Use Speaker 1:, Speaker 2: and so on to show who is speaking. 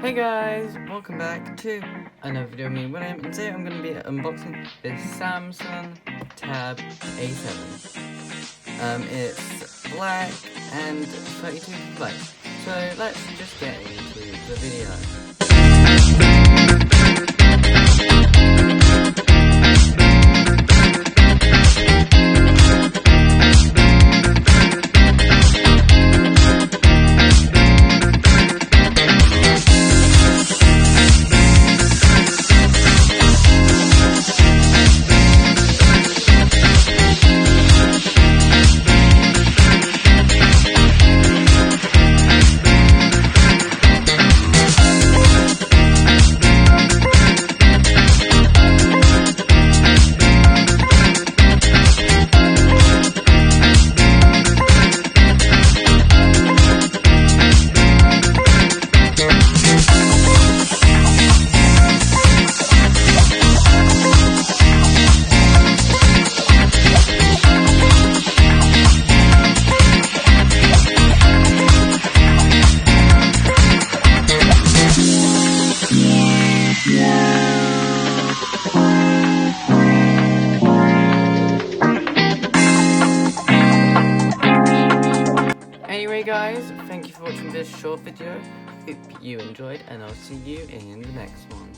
Speaker 1: Hey guys, welcome back to another video of me, William, and today I'm going to be unboxing this Samsung Tab A7. It's black and 32 GB, so let's just get into the video. Anyway guys, thank you for watching this short video. Hope you enjoyed, and I'll see you in the next one.